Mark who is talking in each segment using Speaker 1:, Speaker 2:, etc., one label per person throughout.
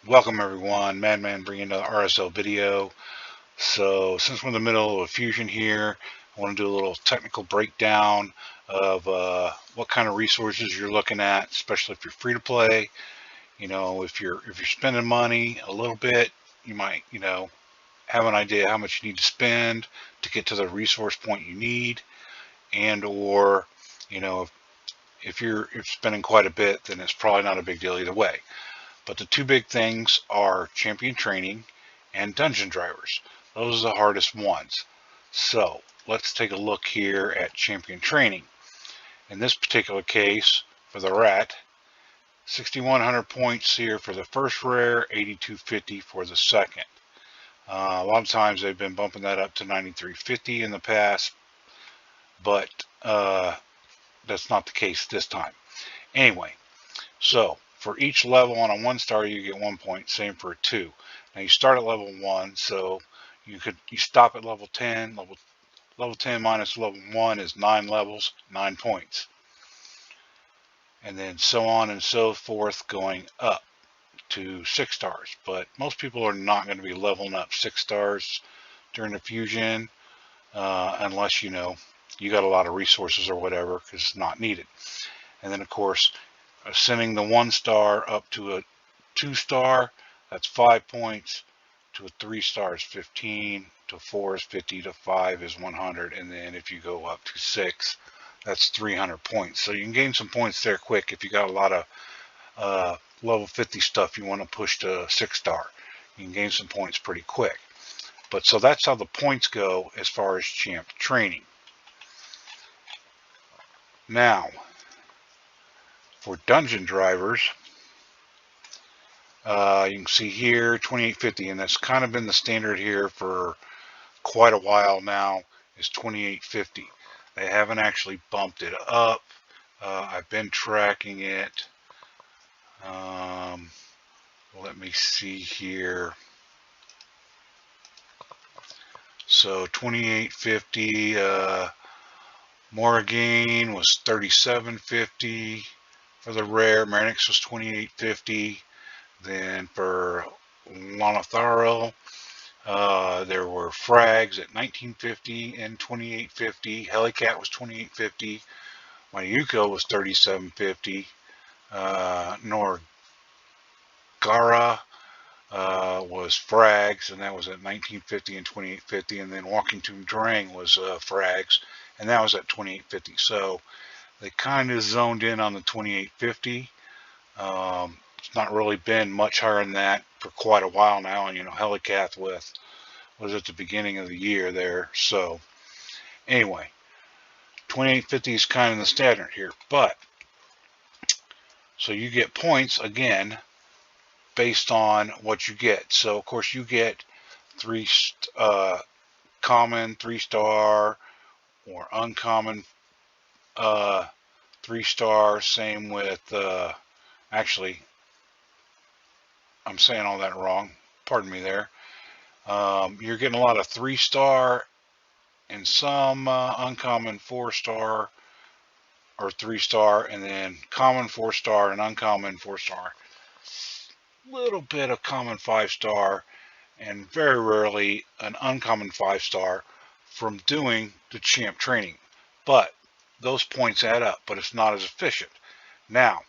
Speaker 1: Welcome everyone, Madman bringing another RSL video. So since we're in the middle of a fusion here, I want to do a little technical breakdown of what kind of resources you're looking at, especially if you're free to play. If you're spending money a little bit, you might have an idea how much you need to spend to get to the resource point you need, and or you know if you're spending quite a bit, then it's probably not a big deal either way. But the two big things are champion training and dungeon drivers. Those are the hardest ones. So let's take a look here at champion training. In this particular case, for the rat, 6,100 points here for the first rare, 8,250 for the second. A lot of times they've been bumping that up to 9,350 in the past, but that's not the case this time. Anyway, so for each level on a 1 star, you get 1 point. Same for a 2. Now you start at level 1, so you stop at level 10. Level 10 minus level 1 is 9 levels, 9 points, and then so on and so forth, going up to 6 stars. But most people are not going to be leveling up 6 stars during the fusion, unless you got a lot of resources or whatever, because it's not needed. And then of course, sending the 1 star up to a 2 star, that's 5 points. To a 3 star is 15. To 4 is 50. To 5 is 100. And then if you go up to 6, that's 300 points. So you can gain some points there quick if you got a lot of level 50 stuff you want to push to 6 star. You can gain some points pretty quick. But so that's how the points go as far as champ training. Now, for dungeon drivers, you can see here 2850, and that's kind of been the standard here for quite a while now, is 2850. They haven't actually bumped it up. I've been tracking it. Let me see here. So 2850, Morrigan was 3750 for the rare. Marinix was 2850. Then for Lonotharo, there were frags at 1950 and 2850. Helicat was 2850. Mayuko was 3750. Norgara was frags, and that was at 1950 and 2850. And then Walking Tomb Drang was frags, and that was at 2850. So they kind of zoned in on the 2850. It's not really been much higher than that for quite a while now. And Helicath was at the beginning of the year there. So anyway, 2850 is kind of the standard here. But so you get points again based on what you get. So of course you get three common 3-star or uncommon 3-star. Same with actually, I'm saying all that wrong. Pardon me there. You're getting a lot of 3-star and some uncommon 4-star or 3-star, and then common 4-star and uncommon 4-star. Little bit of common 5-star, and very rarely an uncommon 5-star from doing the champ training. But those points add up, but it's not as efficient. Now,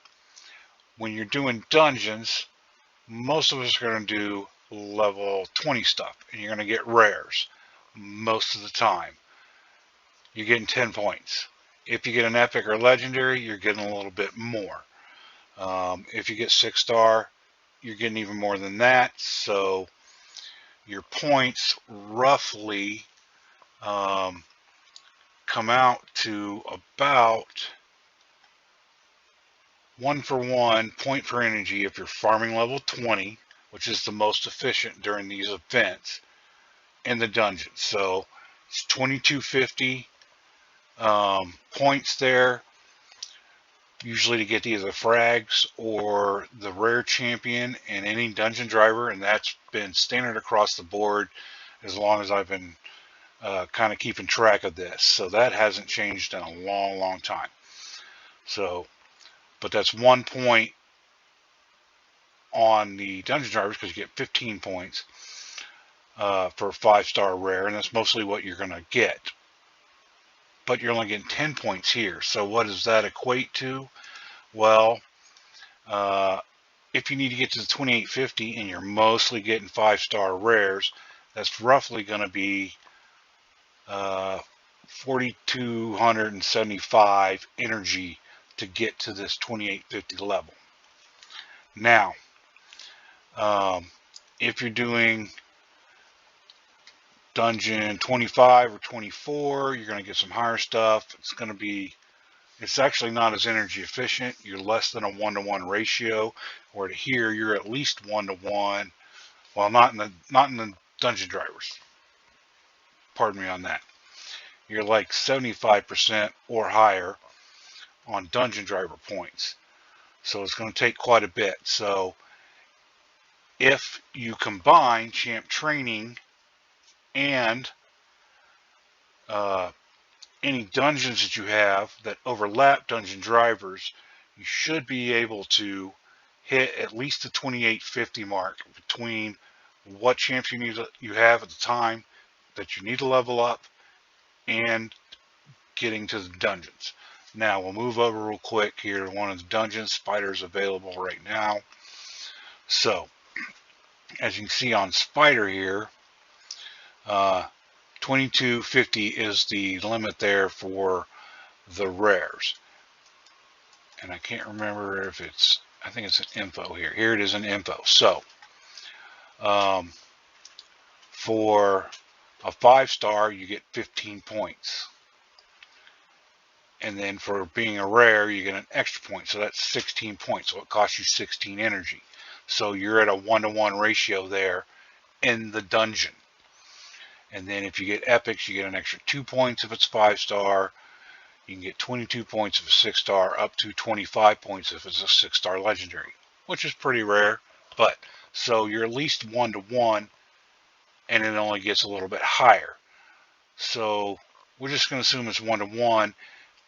Speaker 1: when you're doing dungeons, most of us are going to do level 20 stuff, and you're going to get rares most of the time. You're getting 10 points. If you get an epic or legendary, you're getting a little bit more. If you get 6-star, you're getting even more than that. So your points roughly come out to about 1-for-1 point for energy if you're farming level 20, which is the most efficient during these events in the dungeon. So it's 2250 points there, usually to get either frags or the rare champion and any dungeon driver, and that's been standard across the board as long as I've been kind of keeping track of this. So that hasn't changed in a long time. So, but that's 1 point on the dungeon drivers because you get 15 points for a 5-star rare, and that's mostly what you're going to get. But you're only getting 10 points here. So what does that equate to? Well, if you need to get to the 2850 and you're mostly getting 5-star rares, that's roughly going to be 4,275 energy to get to this 2850 level. Now, if you're doing dungeon 25 or 24, you're going to get some higher stuff. It's actually not as energy efficient. You're less than a 1-to-1 ratio, where to here you're at least 1-to-1. Well, not in the dungeon drivers. Pardon me on that. You're like 75% or higher on dungeon driver points. So it's going to take quite a bit. So if you combine champ training and any dungeons that you have that overlap dungeon drivers, you should be able to hit at least the 2850 mark between what champs you have at the time that you need to level up and getting to the dungeons. Now we'll move over real quick here to one of the dungeons. Spider's available right now. So as you can see on Spider here, 2250 is the limit there for the rares. And I can't remember if I think it's an info here. Here it is in info. So for a 5-star, you get 15 points. And then for being a rare, you get an extra point. So that's 16 points. So it costs you 16 energy. So you're at a 1-to-1 ratio there in the dungeon. And then if you get epics, you get an extra 2 points if it's 5-star. You can get 22 points if it's 6-star, up to 25 points if it's a 6-star legendary, which is pretty rare. But so you're at least 1-to-1, and it only gets a little bit higher. So we're just going to assume it's 1-to-1.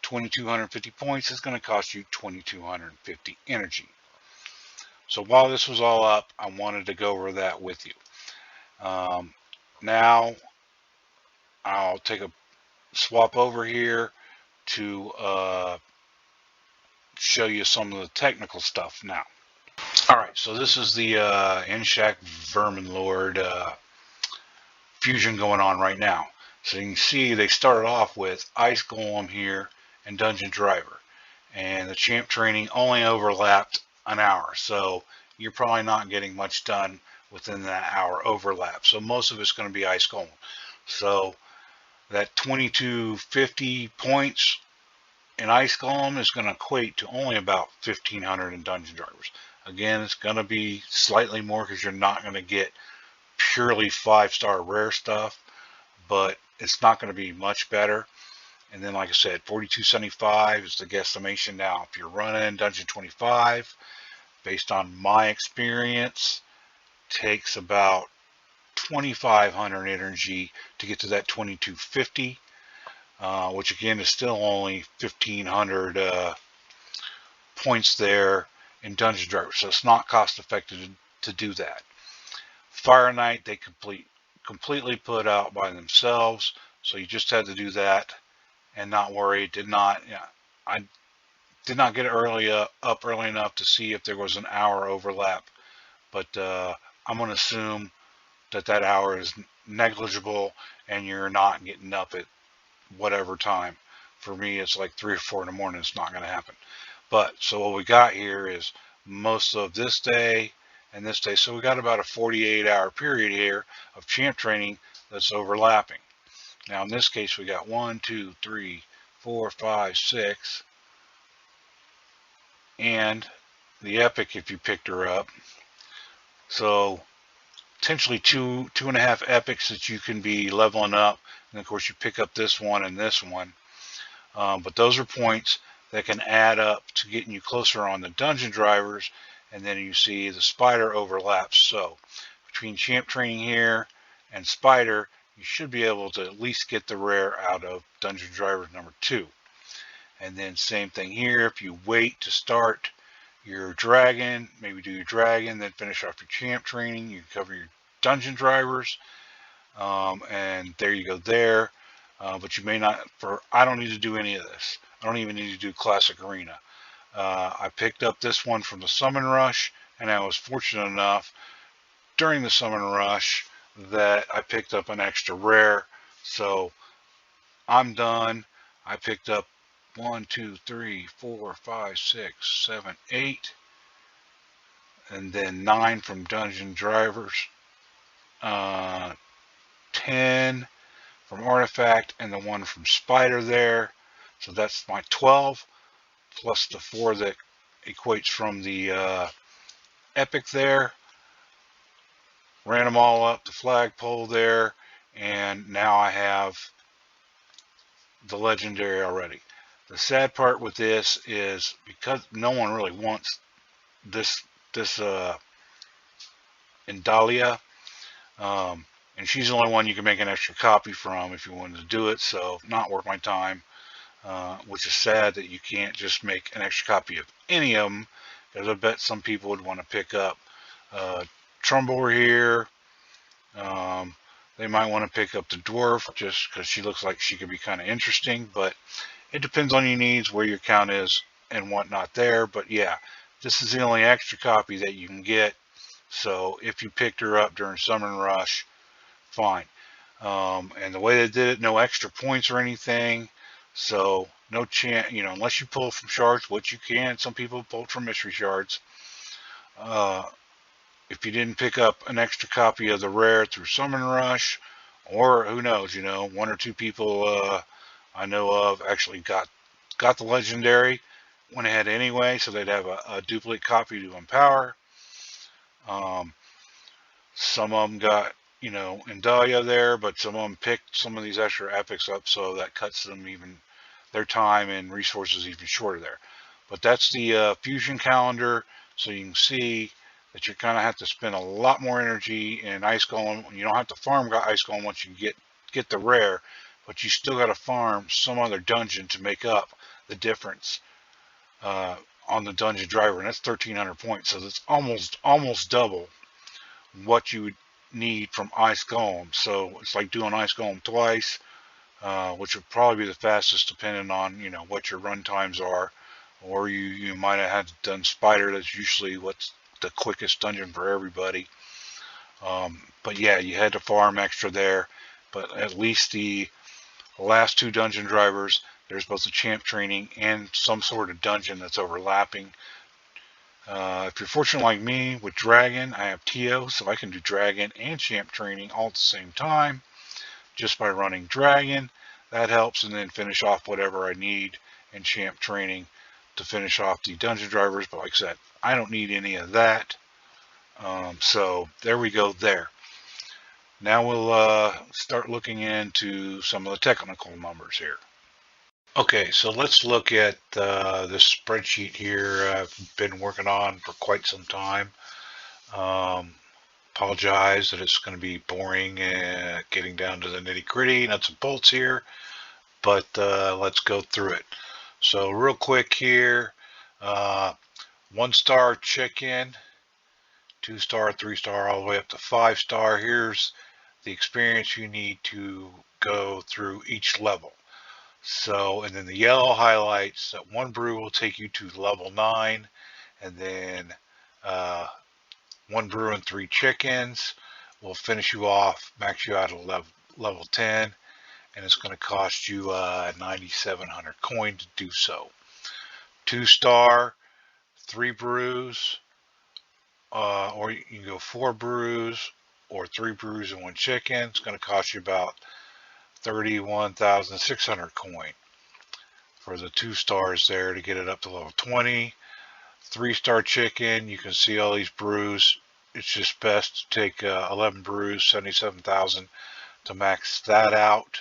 Speaker 1: 2,250 points is going to cost you 2,250 energy. So while this was all up, I wanted to go over that with you. Now I'll take a swap over here to show you some of the technical stuff now. All right, so this is the Inshak Verminlord fusion going on right now. So you can see they started off with Ice Golem here and Dungeon Driver, and the champ training only overlapped an hour, so you're probably not getting much done within that hour overlap. So most of it's going to be Ice Golem. So that 2250 points in Ice Golem is going to equate to only about 1,500 in Dungeon Drivers. Again, it's going to be slightly more because you're not going to get purely 5-star rare stuff, but it's not going to be much better. And then, like I said, 4,275 is the guesstimation. Now, if you're running Dungeon 25, based on my experience, takes about 2,500 energy to get to that 2,250, which again is still only 1,500 points there in Dungeon Driver. So it's not cost effective to do that. Fire Knight, they completely put out by themselves, so you just had to do that and not worry. I did not get it up early enough to see if there was an hour overlap, but I'm going to assume that hour is negligible and you're not getting up at whatever time. For me, it's like 3 or 4 in the morning. It's not going to happen. But so what we got here is most of this day and this day. So we got about a 48-hour period here of champ training that's overlapping. Now in this case, we got 1, 2, 3, 4, 5, 6, and the epic if you picked her up. So potentially 2.5 epics that you can be leveling up, and of course you pick up this one and this one. But those are points that can add up to getting you closer on the dungeon drivers. And then you see the Spider overlaps. So between champ training here and Spider, you should be able to at least get the rare out of Dungeon Driver number 2. And then same thing here. If you wait to start your dragon, maybe do your dragon, then finish off your champ training. You can cover your dungeon drivers, and there you go there. But you may not, I don't need to do any of this. I don't even need to do Classic Arena. I picked up this one from the Summon Rush, and I was fortunate enough during the Summon Rush that I picked up an extra rare. So I'm done. I picked up 1, 2, 3, 4, 5, 6, 7, 8, and then 9 from Dungeon Drivers, 10 from Artifact, and the 1 from Spider there. So that's my 12, plus the 4 that equates from the Epic there. Ran them all up the flagpole there, and now I have the Legendary already. The sad part with this is because no one really wants this Indalia, and she's the only one you can make an extra copy from if you wanted to do it, so not worth my time, which is sad that you can't just make an extra copy of any of them, because I bet some people would want to pick up Trumbull here. They might want to pick up the Dwarf just because she looks like she could be kind of interesting, but it depends on your needs, where your count is, and whatnot there. But yeah, this is the only extra copy that you can get. So if you picked her up during Summon Rush, fine. And the way they did it, no extra points or anything. So no chance, unless you pull from shards, which you can. Some people pull from mystery shards. If you didn't pick up an extra copy of the rare through Summon Rush, or who knows, 1 or 2 people I know of actually got the Legendary, went ahead anyway, so they'd have a duplicate copy to empower. Some of them got, Indalia there, but some of them picked some of these extra epics up, so that cuts them even, their time and resources even shorter there. But that's the fusion calendar, so you can see that you kind of have to spend a lot more energy in Ice Golem. You don't have to farm Ice Golem once you get the rare, but you still got to farm some other dungeon to make up the difference on the dungeon driver, and that's 1,300 points. So that's almost double what you would need from Ice Golem. So it's like doing Ice Golem twice, which would probably be the fastest, depending on what your run times are, or you might have had done Spider. That's usually what's the quickest dungeon for everybody. But yeah, you had to farm extra there. But at least the last 2 dungeon drivers, there's both a champ training and some sort of dungeon that's overlapping. If you're fortunate like me with Dragon, I have Tio, so I can do Dragon and champ training all at the same time just by running Dragon. That helps, and then finish off whatever I need in champ training to finish off the dungeon drivers. But like I said, I don't need any of that. So there we go there. Now we'll start looking into some of the technical numbers here. Okay, so let's look at this spreadsheet here I've been working on for quite some time. Apologize that it's going to be boring and getting down to the nitty-gritty, nuts and bolts here, but let's go through it. So real quick here, 1-star chicken, 2-star, 3-star, all the way up to 5-star. Here's the experience you need to go through each level. So, and then the yellow highlights that 1 brew will take you to level 9, and then 1 brew and 3 chickens will finish you off, max you out at level 10, and it's going to cost you 9,700 coin to do so. 2-star, 3 brews, or you can go 4 brews or 3 brews and 1 chicken. It's going to cost you about 31,600 coin for the 2 stars there to get it up to level 20. 3-star chicken, you can see all these brews. It's just best to take 11 brews, 77,000 to max that out.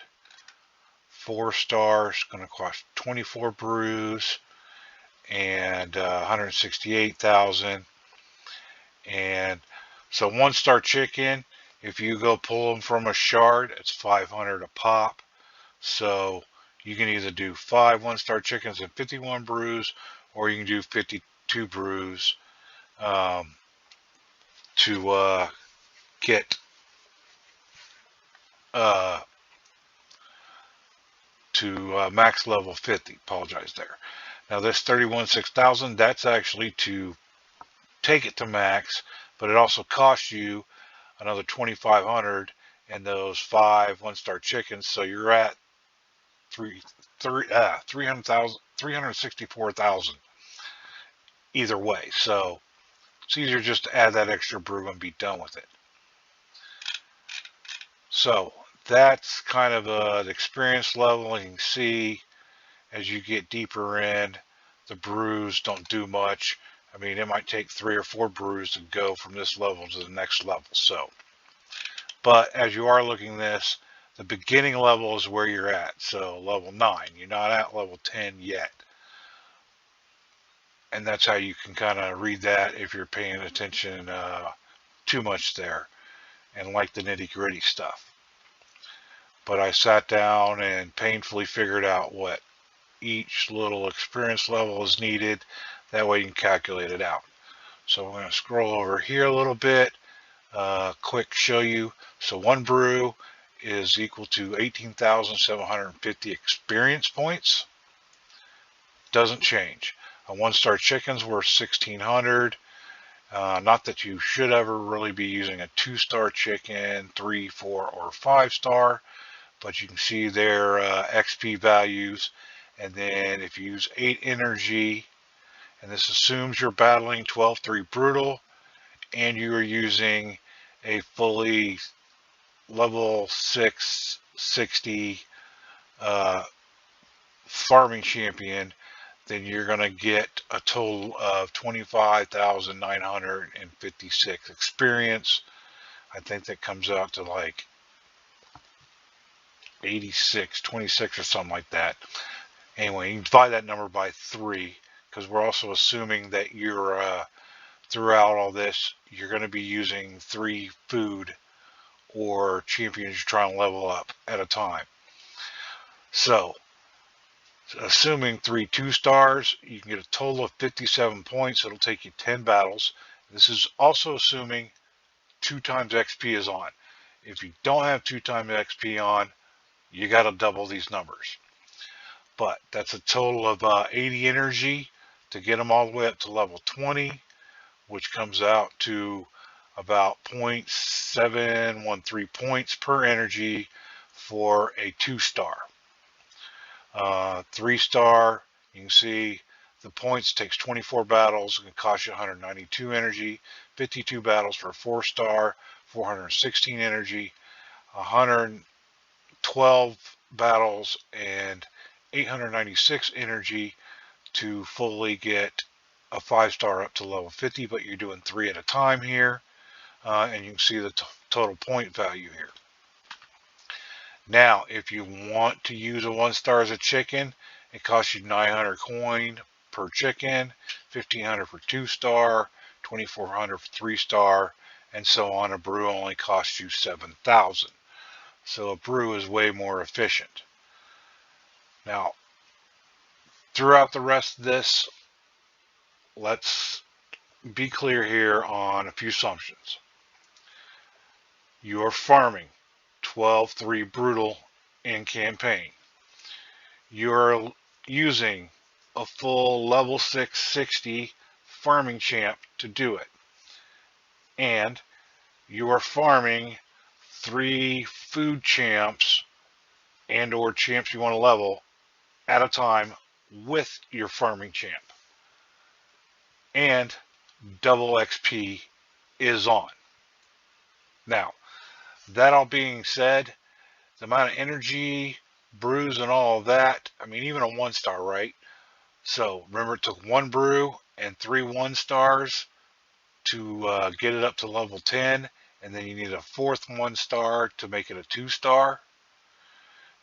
Speaker 1: 4 stars, going to cost 24 brews and 168,000. And so 1-star chicken, if you go pull them from a shard, it's 500 a pop. So you can either do 5 1-star chickens and 51 brews, or you can do 50 2 brews to get to max level 50. Apologize there. Now this 31,6000, that's actually to take it to max, but it also costs you another 2,500 and those 5 one-star chickens. So you're at 300,000, 364,000 either way. So it's easier just to add that extra brew and be done with it. So that's kind of an experience level. You can see as you get deeper in, the brews don't do much. I mean, it might take 3 or 4 brews to go from this level to the next level. So, but as you are looking this, the beginning level is where you're at. So level 9, you're not at level 10 yet. And that's how you can kind of read that if you're paying attention too much there and like the nitty-gritty stuff. But I sat down and painfully figured out what each little experience level is needed. That way you can calculate it out. So I'm going to scroll over here a little bit, quick show you. So 1 brew is equal to 18,750 experience points. Doesn't change. A 1-star chicken's worth 1,600. Not that you should ever really be using a 2-star chicken, 3, 4, or 5-star, but you can see their XP values. And then if you use 8 energy, and this assumes you're battling 12-3 brutal, and you are using a fully level 660 farming champion, then you're going to get a total of 25,956 experience. I think that comes out to like 26 or something like that. Anyway, you can divide that number by 3, because we're also assuming that you're throughout all this, you're going to be using 3 food or champions you're trying to level up at a time. So assuming 3 2-stars, you can get a total of 57 points. It'll take you 10 battles. This is also assuming 2 times XP is on. If you don't have 2 times XP on, you got to double these numbers. But that's a total of 80 energy to get them all the way up to level 20, which comes out to about 0.713 points per energy for a 2-star. 3-star, you can see the points takes 24 battles and cost you 192 energy. 52 battles for a 4-star, 416 energy. 112 battles and 896 energy to fully get a 5-star up to level 50, but you're doing 3 at a time here, and you can see the total point value here. Now, if you want to use a 1-star as a chicken, it costs you 900 coin per chicken, 1,500 for 2-star, 2,400 for 3-star, and so on. A brew only costs you 7,000. So a brew is way more efficient. Now, throughout the rest of this, let's be clear here on a few assumptions. You're farming 12-3 brutal in campaign. You're using a full level 660 farming champ to do it. And you are farming 3 food champs and or champs you want to level at a time with your farming champ. And double XP is on. Now, that all being said, the amount of energy, brews, and all of that, I mean, even a 1-star, right? So remember, it took 1 brew and 3 1-stars to get it up to level 10, and then you need a 4th 1-star to make it a 2-star.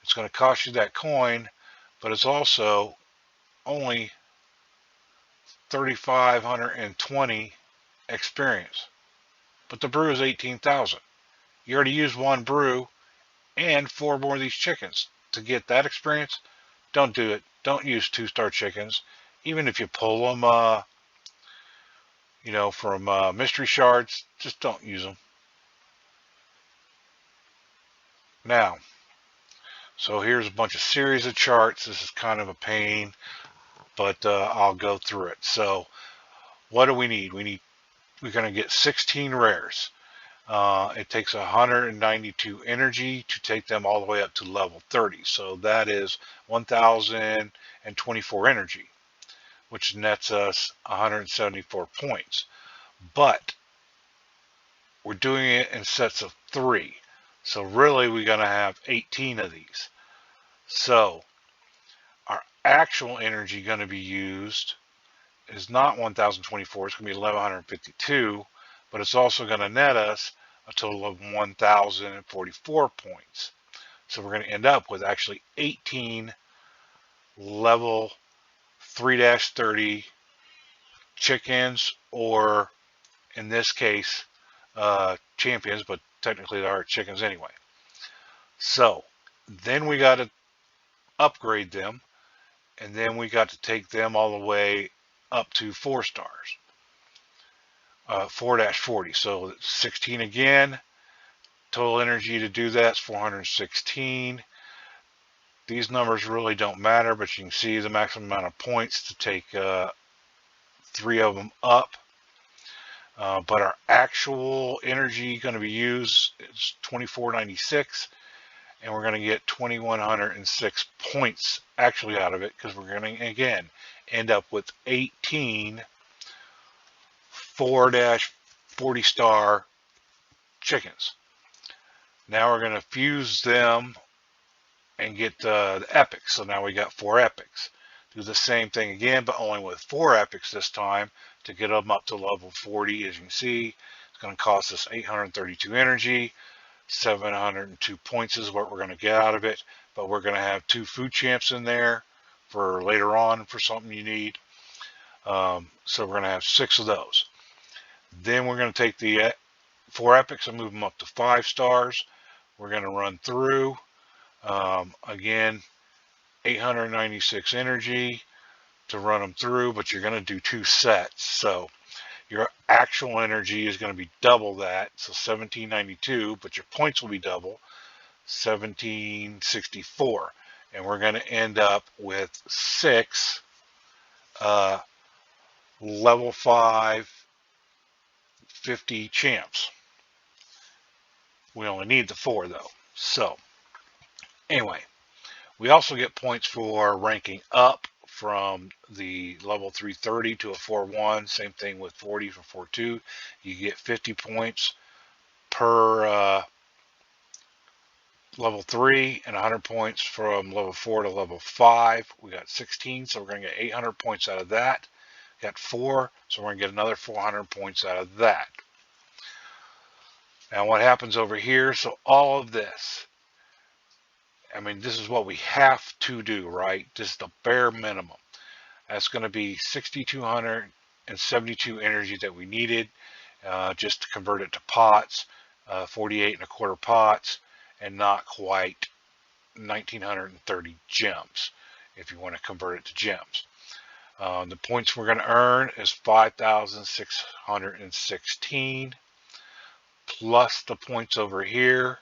Speaker 1: It's going to cost you that coin, but it's also only 3,520 experience. But the brew is 18,000. You already used 1 brew and 4 more of these chickens. To get that experience, don't do it. Don't use 2-star chickens. Even if you pull them you know, from mystery shards, just don't use them. Now, so here's a bunch of series of charts. This is kind of a pain, but I'll go through it. So what do we need? We're going to get 16 rares. It takes 192 energy to take them all the way up to level 30. So that is 1,024 energy, which nets us 174 points. But we're doing it in sets of 3. So really we're going to have 18 of these. So our actual energy going to be used is not 1,024, it's going to be 1,152, but it's also going to net us a total of 1,044 points. So we're going to end up with actually 18 level 3-30 chickens, or in this case, champions, but technically they are chickens anyway. So then we got to upgrade them, and then we got to take them all the way up to 4 stars. 4-40. So 16 again. Total energy to do that is 416. These numbers really don't matter, but you can see the maximum amount of points to take 3 of them up. But our actual energy going to be used is 2496, and we're going to get 2106 points actually out of it, because we're going to again end up with 18 4-40 star chickens. Now we're going to fuse them and get the epics. So now we got 4 epics. Do the same thing again, but only with 4 epics this time to get them up to level 40. As you can see, it's going to cost us 832 energy. 702 points is what we're going to get out of it. But we're going to have 2 food champs in there for later on for something you need. So we're going to have 6 of those. Then we're going to take the 4 epics and move them up to 5 stars. We're going to run through. Again, 896 energy to run them through, but you're going to do 2 sets. So your actual energy is going to be double that. So 1792, but your points will be double, 1764. And we're going to end up with 6 level 5 50 champs. We only need the 4 though. So anyway, we also get points for ranking up from the level 330 to a 4-1. Same thing with 40 for 4-2. You get 50 points per level 3 and 100 points from level 4 to level 5. We got 16, so we're going to get 800 points out of that. Got 4, so we're going to get another 400 points out of that. Now what happens over here, so all of this, I mean, this is what we have to do, right? This is the bare minimum. That's going to be 6,272 energy that we needed just to convert it to pots, 48.25 pots, and not quite 1,930 gems if you want to convert it to gems. The points we're going to earn is 5,616 plus the points over here.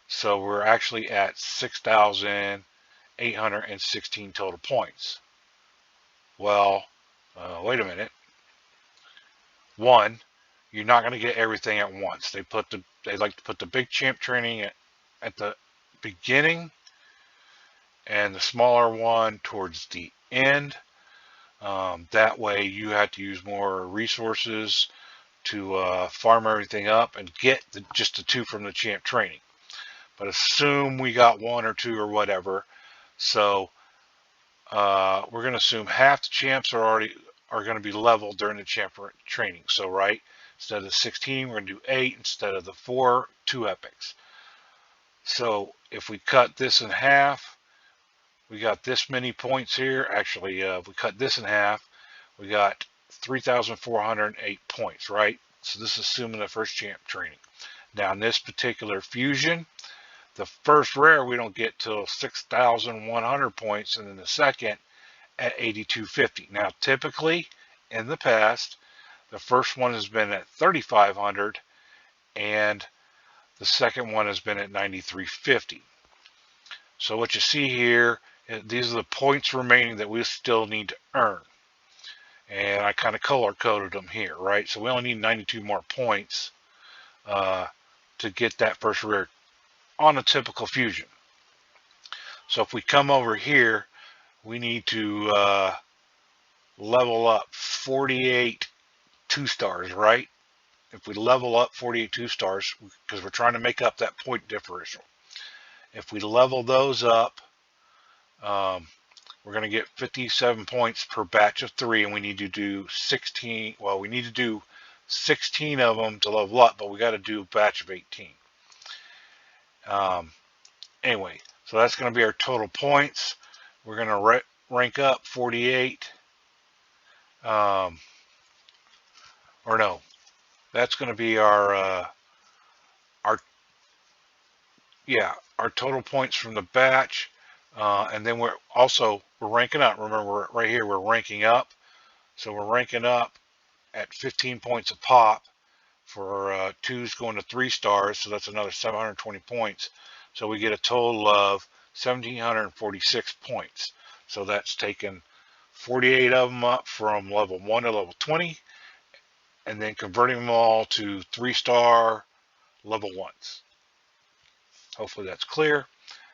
Speaker 1: So we're actually at 6,816 total points. Well, wait a minute. One, you're not going to get everything at once. They like to put the big champ training at the beginning and the smaller one towards the end. That way you have to use more resources to farm everything up and get just the 2 from the champ training. But assume we got 1 or 2 or whatever. So we're going to assume half the champs are going to be leveled during the champ training. So right, instead of 16, we're going to do 8. Instead of the 4, 2 epics. So if we cut this in half, we got this many points here. Actually, if we cut this in half, we got 3,408 points, right? So this is assuming the first champ training. Now in this particular fusion, the first rare we don't get till 6,100 points, and then the second at 8,250. Now typically in the past, The first one has been at 3,500, and the second one has been at 9,350. So what you see here, these are the points remaining that we still need to earn. And I kind of color coded them here, right? So we only need 92 more points to get that first rare on a typical fusion. So if we come over here, we need to level up 48 2-stars, right? If we level up 48 2-stars, because we're trying to make up that point differential. If we level those up, we're going to get 57 points per batch of 3, and we need to do 16. Well, we need to do 16 of them to level up, but we got to do a batch of 18. Anyway, so that's going to be our total points. We're going to rank up 48. Or no, that's going to be our total points from the batch. And then we're ranking up. Remember, right here we're ranking up. So we're ranking up at 15 points a pop for 2s going to 3 stars. So that's another 720 points. So we get a total of 1,746 points. So that's taken 48 of them up from level 1 to level 20, and then converting them all to 3-star level 1s. Hopefully that's clear.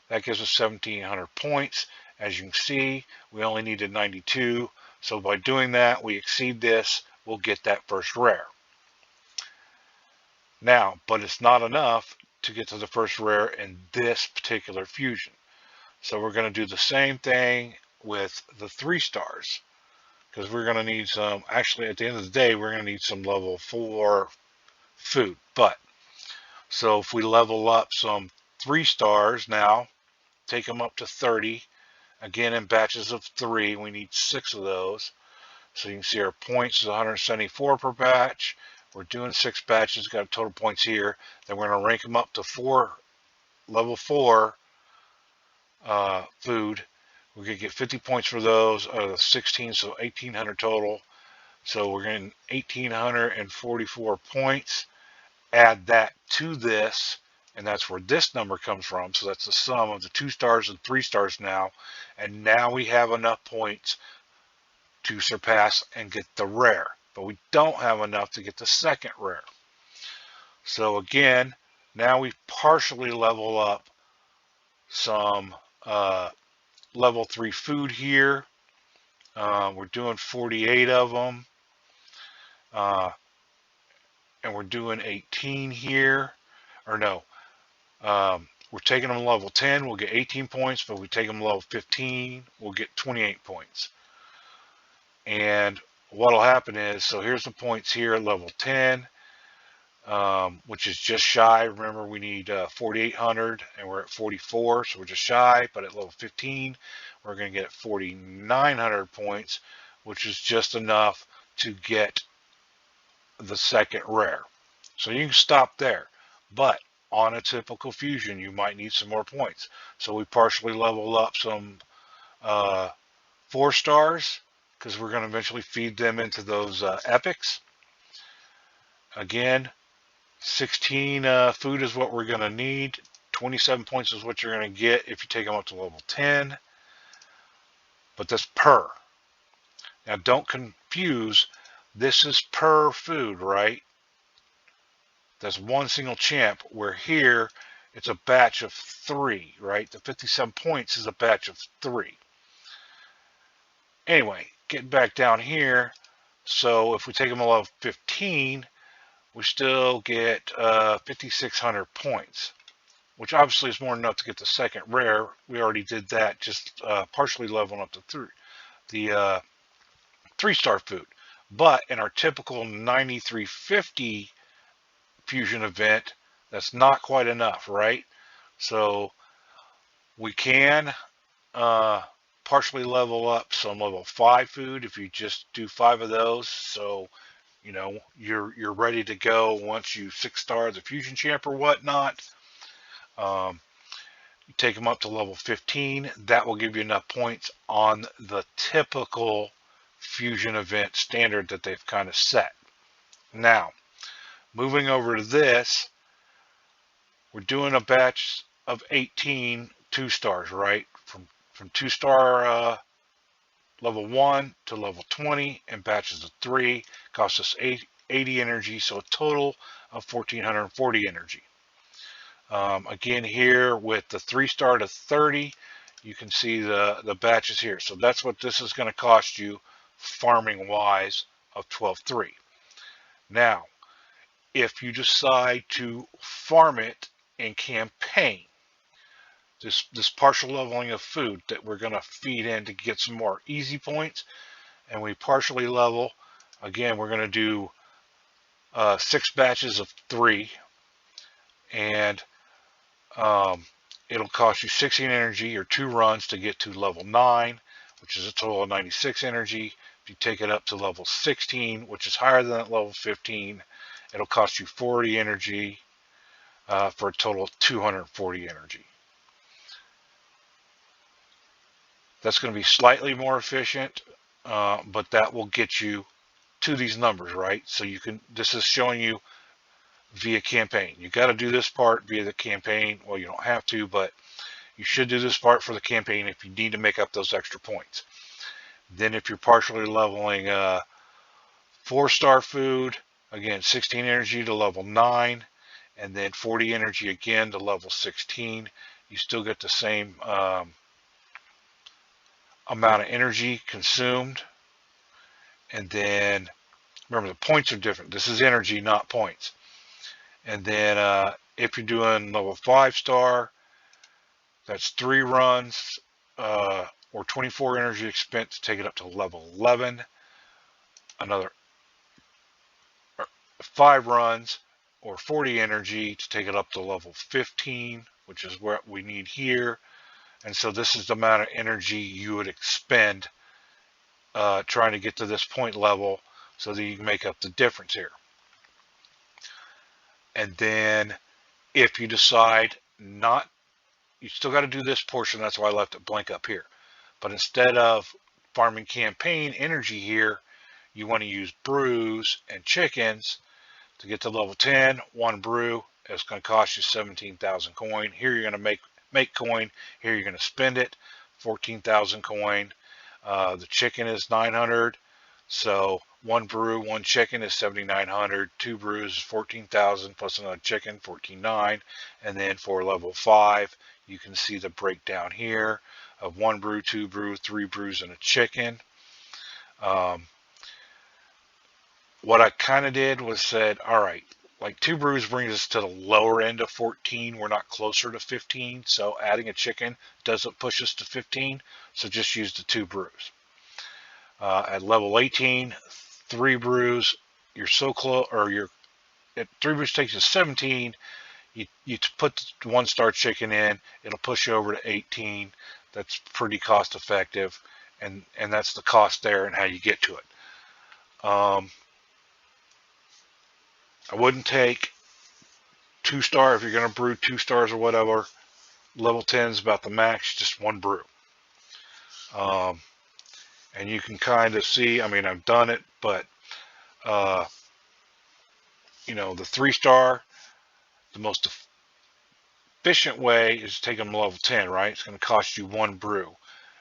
Speaker 1: That gives us 1,700 points. As you can see, we only needed 92. So by doing that, we exceed this, we'll get that first rare. Now, but it's not enough to get to the first rare in this particular fusion. So we're going to do the same thing with the 3 stars, because we're going to need some, actually at the end of the day, we're going to need some level 4 food. So if we level up some 3 stars now, take them up to 30, again in batches of 3, we need 6 of those. So you can see our points is 174 per batch. We're doing 6 batches, got total points here. Then we're going to rank them up to level 4 food. We're going to get 50 points for those out of the 16, so 1,800 total. So we're getting 1,844 points. Add that to this, and that's where this number comes from. So that's the sum of the 2 stars and 3 stars now. And now we have enough points to surpass and get the rare. But we don't have enough to get the second rare. So again, now we partially level up some level 3 food here. We're doing 48 of them. And we're doing 18 here. Or no, we're taking them level 10, we'll get 18 points, but we take them level 15, we'll get 28 points. And what'll happen is, so here's the points here at level 10, which is just shy. Remember, we need 4,800, and we're at 44, so we're just shy. But at level 15, we're going to get 4,900 points, which is just enough to get the second rare. So you can stop there. But on a typical fusion, you might need some more points. So we partially level up some 4 stars, because we're going to eventually feed them into those epics. Again, 16 food is what we're going to need. 27 points is what you're going to get if you take them up to level 10. But that's per. Now don't confuse, this is per food, right? That's one single champ, where here it's a batch of 3, right? The 57 points is a batch of 3. Anyway, getting back down here, so if we take them to level 15, we still get 5,600 points, which obviously is more than enough to get the second rare. We already did that, just partially leveling up to the 3-star food. But in our typical 9,350 fusion event, that's not quite enough, right? So we can partially level up some level 5 food if you just do 5 of those. So, you know, you're ready to go once you 6-star the fusion champ or whatnot. You take them up to level 15. That will give you enough points on the typical fusion event standard that they've kind of set. Now, moving over to this, we're doing a batch of 18 2-stars, right? From 2-star level 1 to level 20 in batches of 3. Costs us 80 energy, so a total of 1440 energy. Again, here with the 3-star to 30, you can see the batches here. So that's what this is going to cost you farming wise of 12.3. Now, if you decide to farm it in campaign, this partial leveling of food that we're going to feed in to get some more easy points, and we partially level, again, we're going to do 6 batches of 3, and it'll cost you 16 energy or 2 runs to get to level 9, which is a total of 96 energy. If you take it up to level 16, which is higher than that level 15, it'll cost you 40 energy for a total of 240 energy. That's going to be slightly more efficient, but that will get you to these numbers, right? So you can, this is showing you via campaign. You got to do this part via the campaign. Well, you don't have to, but you should do this part for the campaign if you need to make up those extra points. Then if you're partially leveling 4-star food, again, 16 energy to level 9, and then 40 energy again to level 16. You still get the same amount of energy consumed. And then, remember, the points are different. This is energy, not points. And then if you're doing level 5-star, that's 3 runs or 24 energy spent to take it up to level 11. Another 5 runs or 40 energy to take it up to level 15, which is what we need here. And so this is the amount of energy you would expend trying to get to this point level so that you can make up the difference here. And then if you decide not, you still got to do this portion. That's why I left it blank up here. But instead of farming campaign energy here, you want to use brews and chickens to get to level 10. 1 brew is going to cost you 17,000 coin. Here you're going to make coin. Here you're going to spend it, 14,000 coin. The chicken is 900. So 1 brew, 1 chicken is 7,900. 2 brews is 14,000 plus another chicken, 14,900. And then for level 5, you can see the breakdown here of 1 brew, 2 brew, 3 brews, and a chicken. What I kind of did was said, all right, like 2 brews brings us to the lower end of 14. We're not closer to 15. So adding a chicken doesn't push us to 15. So just use the 2 brews. At level 18, 3 brews, you're so close, or you're at 3 brews takes you 17. You put the 1-star chicken in, it'll push you over to 18. That's pretty cost effective, and that's the cost there and how you get to it. I wouldn't take 2-star if you're going to brew 2 stars or whatever. Level 10 is about the max, just 1 brew. And you can kind of see, I mean, I've done it, but you know, the 3-star, the most efficient way is to take them to level 10, right? It's going to cost you 1 brew.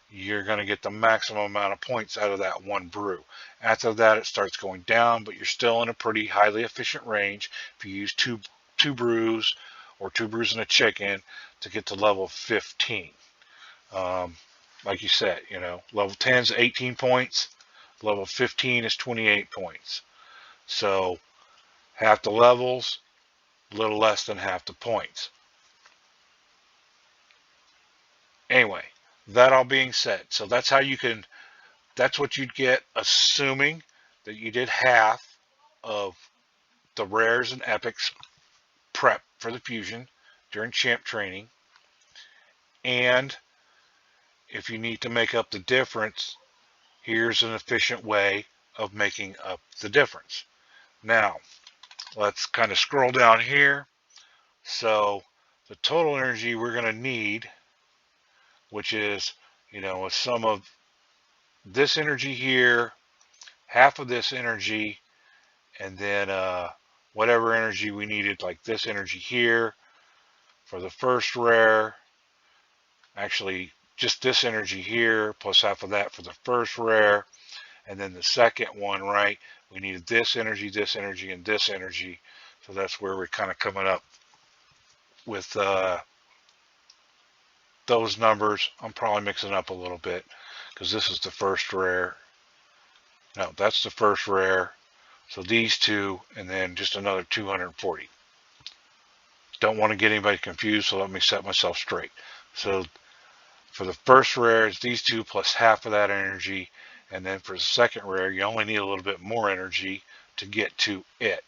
Speaker 1: You're going to get the maximum amount of points out of that 1 brew. After that, it starts going down, but you're still in a pretty highly efficient range if you use two brews or 2 brews and a chicken to get to level 15. Like you said, you know, level 10 is 18 points, level 15 is 28 points. So half the levels, a little less than half the points. Anyway, that all being said, so that's how you can, that's what you'd get assuming that you did half of the rares and epics prep for the fusion during champ training. And if you need to make up the difference, here's an efficient way of making up the difference. Now, let's kind of scroll down here. So the total energy we're going to need, which is, you know, a sum of this energy here, half of this energy, and then whatever energy we needed, like this energy here for the first rare. Actually, just this energy here plus half of that for the first rare. And then the second one, right, we needed this energy, and this energy. So that's where we're kind of coming up with those numbers. I'm probably mixing up a little bit because this is the first rare. No, that's the first rare. So these two, and then just another 240. Don't want to get anybody confused, so let me set myself straight. So for the first rare, it's these two plus half of that energy. And then for the second rare, you only need a little bit more energy to get to it.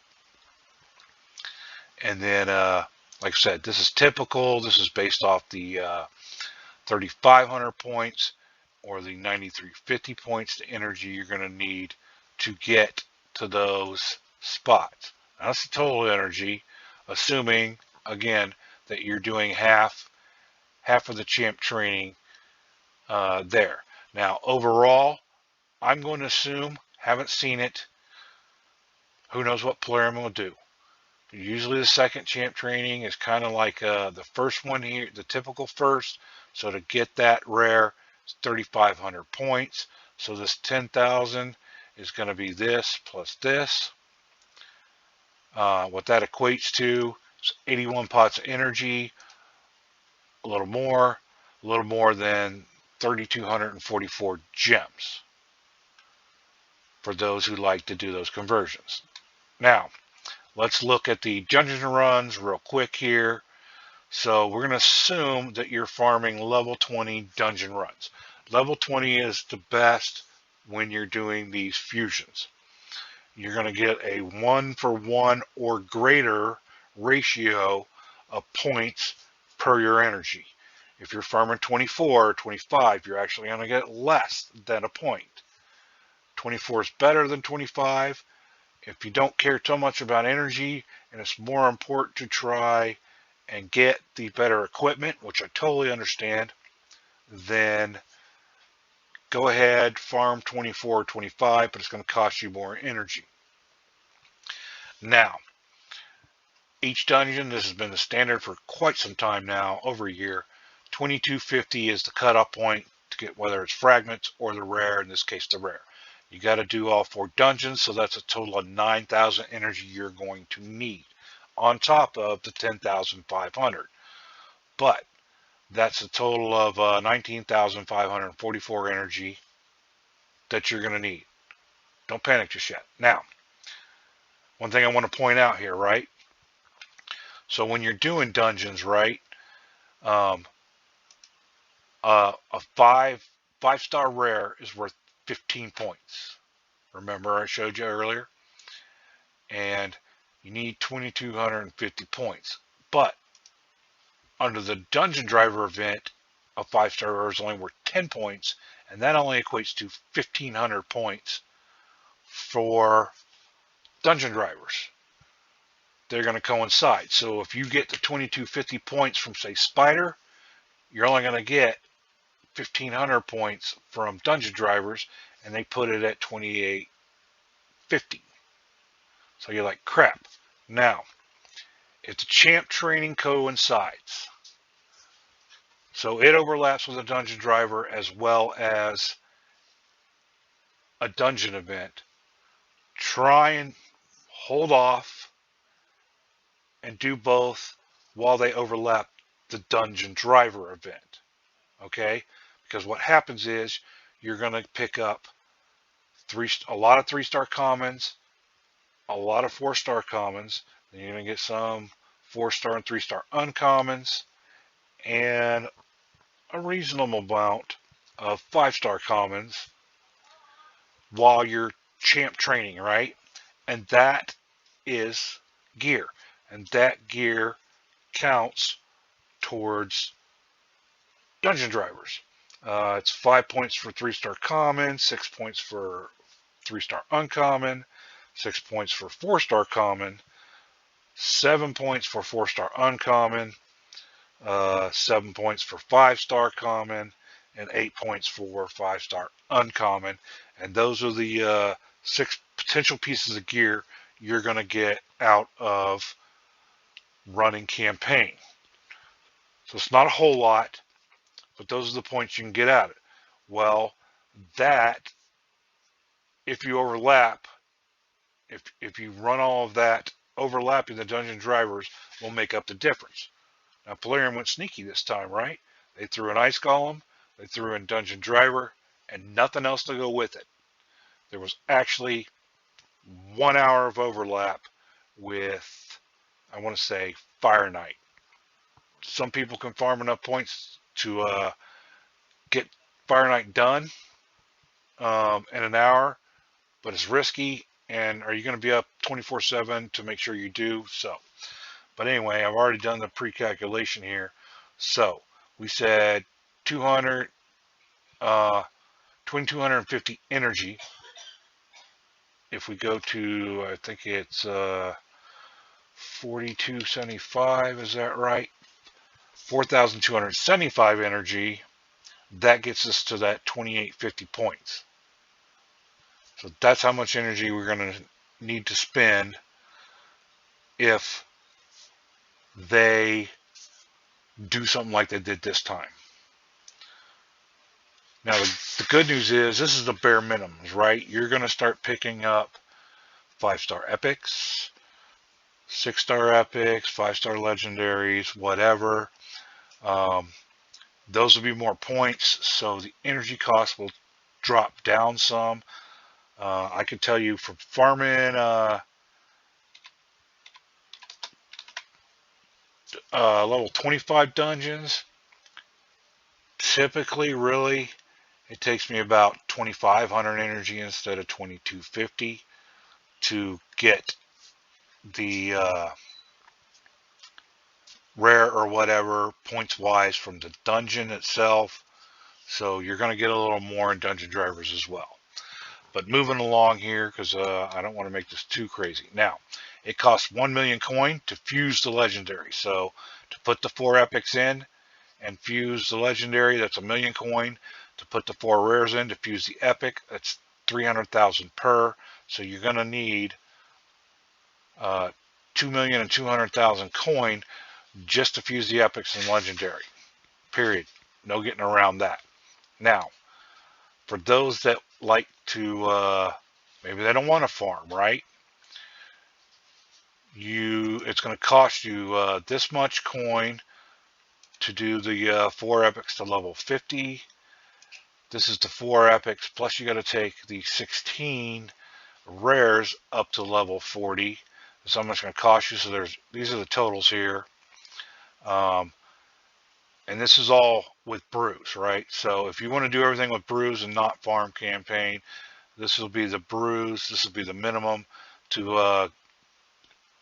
Speaker 1: And then, like I said, this is typical. This is based off the 3,500 points or the 9,350 points, the energy you're going to need to get to those spots. Now, that's the total energy, assuming, again, that you're doing half of the champ training there. Now, overall, I'm going to assume, haven't seen it, who knows what Plarium will do. Usually the second champ training is kind of like the first one here, the typical first. So to get that rare, it's 3,500 points. So this 10,000 is going to be this plus this. What that equates to is 81 pots of energy, a little more than 3,244 gems for those who like to do those conversions. Now, let's look at the dungeon runs real quick here. So we're going to assume that you're farming level 20 dungeon runs. Level 20 is the best when you're doing these fusions. You're going to get a 1-for-1 or greater ratio of points per your energy. If you're farming 24 or 25, you're actually going to get less than a point. 24 is better than 25. If you don't care too much about energy and it's more important to try and get the better equipment, which I totally understand, then go ahead, farm 24 or 25, but it's going to cost you more energy. Now, each dungeon, this has been the standard for quite some time now, over a year. 2250 is the cutoff point to get whether it's fragments or the rare, in this case the rare. You got to do all 4 dungeons, so that's a total of 9,000 energy you're going to need on top of the 10,500. But that's a total of 19,544 energy that you're going to need. Don't panic just yet. Now, one thing I want to point out here, right? So when you're doing dungeons, right, a 5-star rare is worth 15 points. Remember I showed you earlier? And you need 2,250 points. But under the Dungeon Driver event, a 5-star rare is only worth 10 points, and that only equates to 1,500 points for Dungeon Drivers. They're going to coincide. So if you get the 2,250 points from, say, Spider, you're only going to get 1,500 points from Dungeon Drivers, and they put it at 2,850. So you're like, crap. Now, if the champ training coincides, so it overlaps with a Dungeon Driver as well as a dungeon event, try and hold off and do both while they overlap the Dungeon Driver event. Okay? Because what happens is you're going to pick up a lot of 3-star commons, a lot of 4-star commons, then you're going to get some 4-star and 3-star uncommons, and a reasonable amount of 5-star commons while you're champ training, right? And that is gear. And that gear counts towards Dungeon Drivers. It's 5 points for 3-star common, 6 points for 3-star uncommon, 6 points for 4-star common, 7 points for 4-star uncommon, 7 points for 5-star common, and 8 points for 5-star uncommon. And those are the 6 potential pieces of gear you're going to get out of running campaign. So it's not a whole lot, but those are the points you can get out of it. Well, that, if you overlap, if you run all of that overlapping the dungeon drivers, will make up the difference. Now, Polarium went sneaky this time, right? They threw an ice golem, they threw in dungeon driver, and nothing else to go with it. There was actually 1 hour of overlap with, I want to say, Fire Knight. Some people can farm enough points to get Fire Knight done in an hour, but it's risky. And are you going to be up 24/7 to make sure you do so? But anyway, I've already done the pre-calculation here. So we said 200, 2250 energy. If we go to, I think it's 4275, is that right? 4,275 energy. That gets us to that 2850 points. So that's how much energy we're going to need to spend if they do something like they did this time. Now, the good news is this is the bare minimums, right? You're going to start picking up 5-star epics, 6-star epics, 5-star legendaries, whatever. Those will be more points, so the energy cost will drop down some. I can tell you from farming level 25 dungeons, typically, really, it takes me about 2,500 energy instead of 2,250 to get the rare or whatever points wise from the dungeon itself. So you're going to get a little more in dungeon drivers as well. But moving along here, because I don't want to make this too crazy. Now, it costs 1 million coin to fuse the legendary. So to put the 4 epics in and fuse the legendary, that's 1 million coin. To put the 4 rares in to fuse the epic, that's 300,000 per. So you're going to need 2,200,000 coin just to fuse the epics and legendary. Period. No getting around that. Now, for those that like to, maybe they don't want to farm, right? It's going to cost you this much coin to do the 4 epics to level 50. This is the 4 epics, plus you got to take the 16 rares up to level 40. That's how much it's going to cost you. So these are the totals here. And this is all with brews, right? So if you want to do everything with brews and not farm campaign, this will be the brews. This will be the minimum to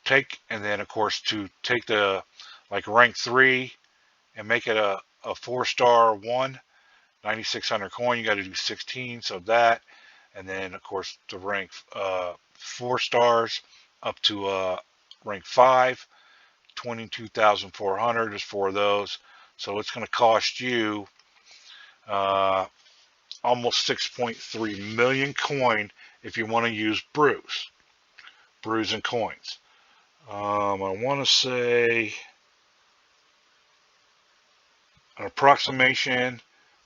Speaker 1: take. And then, of course, to take the like rank 3 and make it a 4-star 1, 9,600 coin, you got to do 16. So that, and then of course the rank 4 stars up to rank 5, 22,400 is for those. So it's going to cost you almost 6.3 million coin if you want to use brews and coins. I want to say an approximation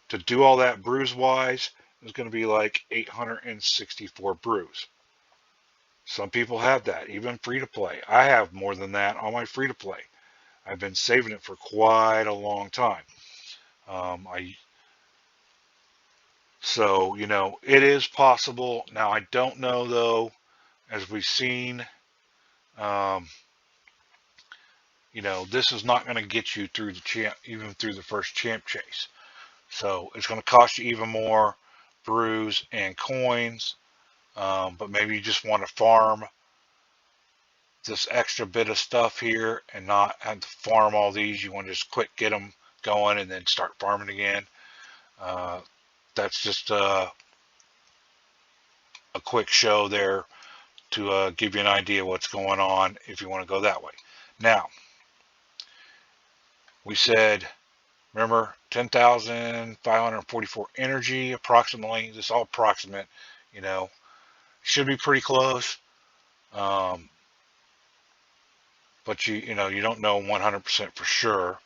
Speaker 1: to do all that brews wise is going to be like 864 brews. Some people have that, even free to play. I have more than that on my free to play. I've been saving it for quite a long time. So, it is possible. Now, I don't know, though, as we've seen, this is not going to get you through even through the first champ chase. So it's going to cost you even more brews and coins. But maybe you just want to farm this extra bit of stuff here and not have to farm all these. You want to just quick get them going and then start farming again. That's just a quick show there to give you an idea what's going on if you want to go that way. Now, we said, remember, 10,544 energy approximately. This is all approximate, should be pretty close. Um, but you know, you don't know 100% for sure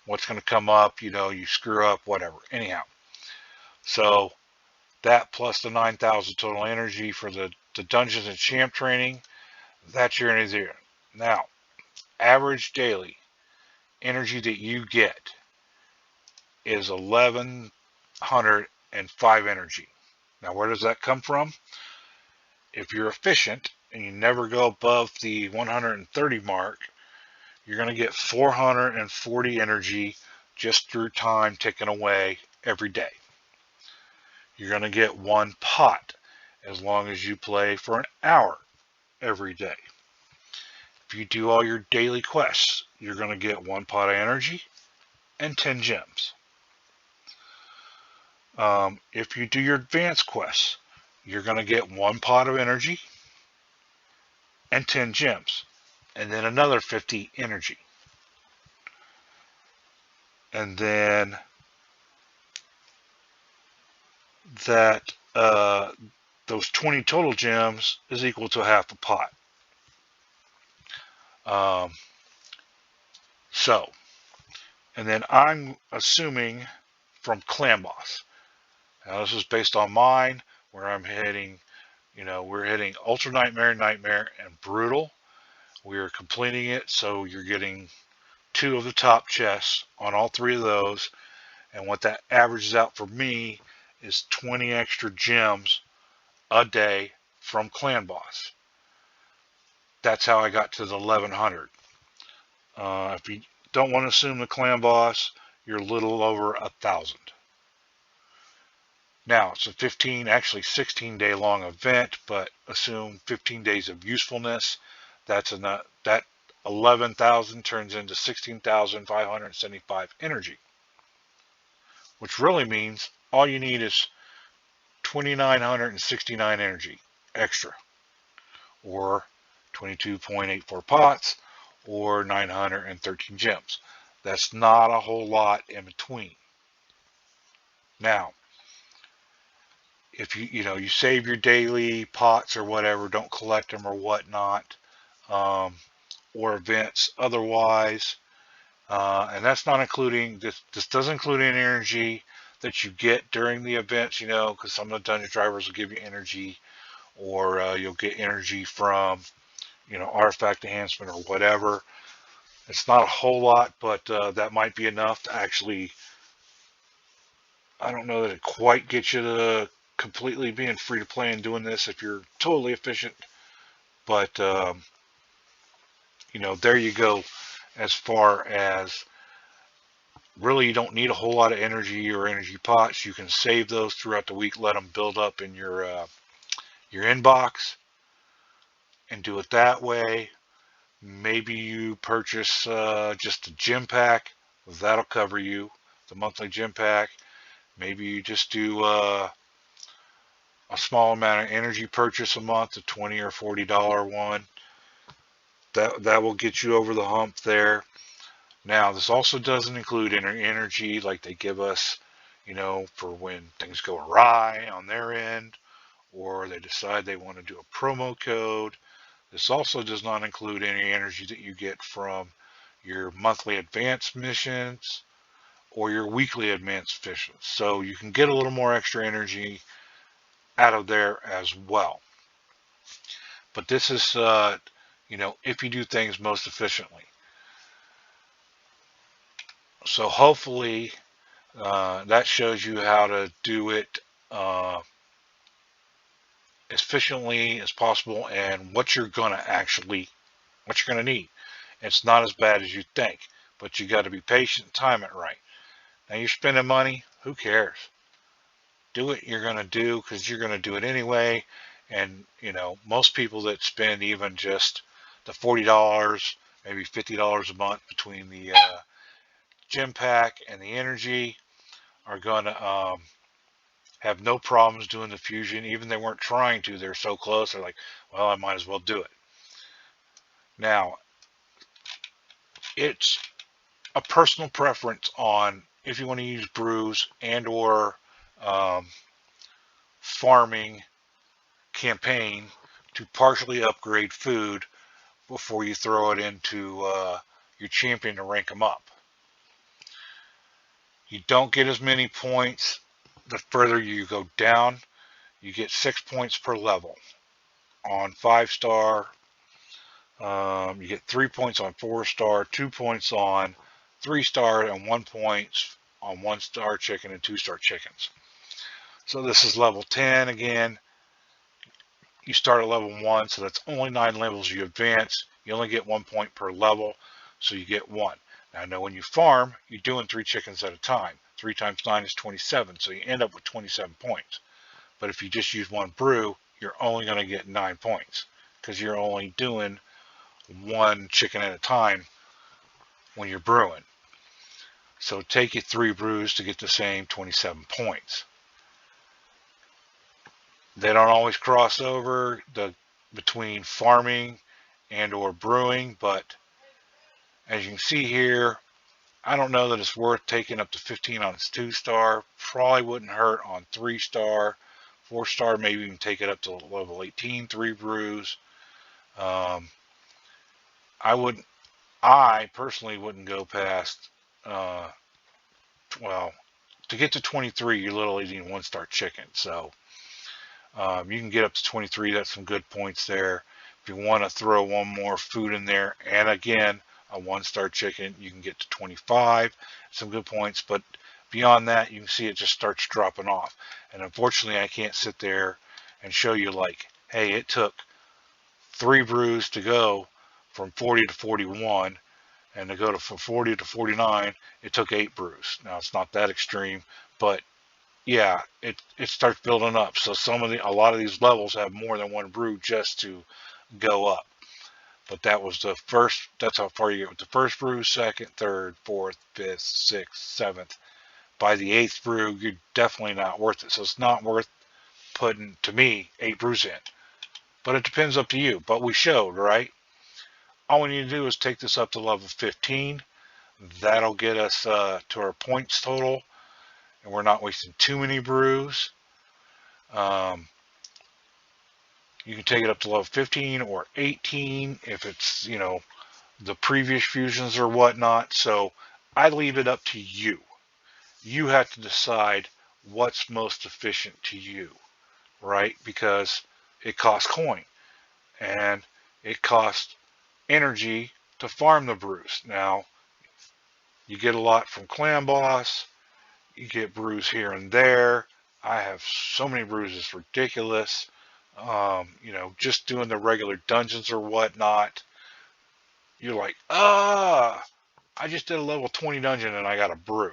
Speaker 1: what's going to come up. You know, you screw up, whatever. Anyhow, so that plus the 9,000 total energy for the Dungeons and Champ training, that's your energy. Now, average daily energy that you get is 1,105 energy. Now, where does that come from? If you're efficient and you never go above the 130 mark, you're going to get 440 energy just through time ticking away every day. You're going to get one pot as long as you play for an hour every day. If you do all your daily quests, you're going to get one pot of energy and 10 gems. If you do your advanced quests, you're going to get one pot of energy and 10 gems, and then another 50 energy. And then that those 20 total gems is equal to half a pot. So, and then I'm assuming from Clan Boss. Now this is based on mine, where I'm hitting, you know, we're hitting Ultra Nightmare, Nightmare, and Brutal. We're completing it, so you're getting 2 of the top chests on all 3 of those. And what that averages out for me is 20 extra gems a day from Clan Boss. That's how I got to the 1100. If you don't want to assume the Clan Boss, you're a little over 1,000. Now, it's a 16 day long event, but assume 15 days of usefulness. That's enough. That 11,000 turns into 16,575 energy, which really means all you need is 2,969 energy extra, or 22.84 pots, or 913 gems. That's not a whole lot in between. Now, if you save your daily pots or whatever, don't collect them or whatnot, or events otherwise, and that's not including this doesn't include any energy that you get during the events, because some of the dungeon drivers will give you energy, or you'll get energy from artifact enhancement or whatever. It's not a whole lot, but that might be enough to actually, I don't know that it quite gets you to completely being free to play and doing this if you're totally efficient. But, there you go. As far as really, you don't need a whole lot of energy or energy pots. You can save those throughout the week, let them build up in your inbox and do it that way. Maybe you purchase just a gym pack. That'll cover you, the monthly gym pack. Maybe you just do a small amount of energy purchase a month, a $20 or $40 one. That will get you over the hump there. Now, this also doesn't include energy like they give us, for when things go awry on their end, or they decide they want to do a promo code. This also does not include any energy that you get from your monthly advanced missions or your weekly advanced missions. So you can get a little more extra energy out of there as well. But this is, if you do things most efficiently. So hopefully that shows you how to do it as efficiently as possible and what you're going to need. It's not as bad as you think, but you got to be patient and time it right. Now you're spending money, who cares? Do what you're going to do because you're going to do it anyway. And, most people that spend even just the $40, maybe $50 a month between the gym pack and the energy are going to have no problems doing the fusion. Even they weren't trying to, they're so close. They're like, well, I might as well do it. Now, it's a personal preference on if you want to use brews and or farming campaign to partially upgrade food before you throw it into your champion to rank them up. You don't get as many points the further you go down. You get 6 points per level on 5-star. You get 3 points on 4-star, 2 points on 3-star, and 1 point on 1-star chicken and 2-star chickens. So this is level 10 again. You start at level 1, so that's only 9 levels you advance. You only get 1 point per level, so you get 1. Now I know when you farm, you're doing 3 chickens at a time. 3 times 9 is 27, so you end up with 27 points. But if you just use 1 brew, you're only going to get 9 points because you're only doing 1 chicken at a time when you're brewing. So take you 3 brews to get the same 27 points. They don't always cross over between farming and or brewing, but as you can see here, I don't know that it's worth taking up to 15 on its 2-star. Probably wouldn't hurt on 3-star. 4-star, maybe even take it up to level 18, 3 brews. I personally wouldn't go past, well, to get to 23, you're literally eating 1-star chicken. So you can get up to 23. That's some good points there. If you want to throw one more food in there, and again, a 1-star chicken, you can get to 25. Some good points, but beyond that, you can see it just starts dropping off. And unfortunately, I can't sit there and show you like, hey, it took 3 brews to go from 40 to 41, and to go from 40 to 49, it took 8 brews. Now, it's not that extreme, but yeah, it starts building up. So a lot of these levels have more than 1 brew just to go up. But that was the first. That's how far you get with the first brew, second, third, fourth, fifth, sixth, seventh. By the 8th brew, you're definitely not worth it. So it's not worth putting, to me, 8 brews in. But it depends up to you. But we showed, right? All we need to do is take this up to level 15. That'll get us to our points total, and we're not wasting too many brews. You can take it up to level 15 or 18 if it's, the previous fusions or whatnot. So I leave it up to you. You have to decide what's most efficient to you, right? Because it costs coin and it costs energy to farm the brews. Now, you get a lot from Clan Boss. You get brews here and there. I have so many brews, it's ridiculous. Just doing the regular dungeons or whatnot, you're like, I just did a level 20 dungeon and I got a brew.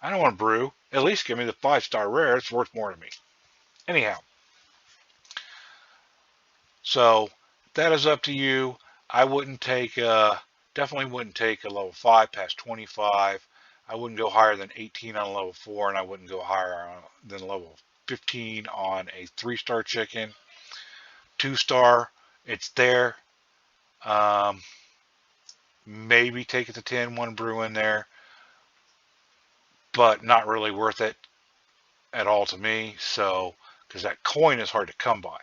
Speaker 1: I don't want a brew. At least give me the 5-star rare. It's worth more to me. Anyhow, so that is up to you. I wouldn't take, definitely wouldn't take a level 5 past 25. I wouldn't go higher than 18 on a level 4, and I wouldn't go higher than level 15 on a 3-star chicken. 2-star, it's there. Maybe take it to 10, 1 brew in there, but not really worth it at all to me. So, because that coin is hard to come by.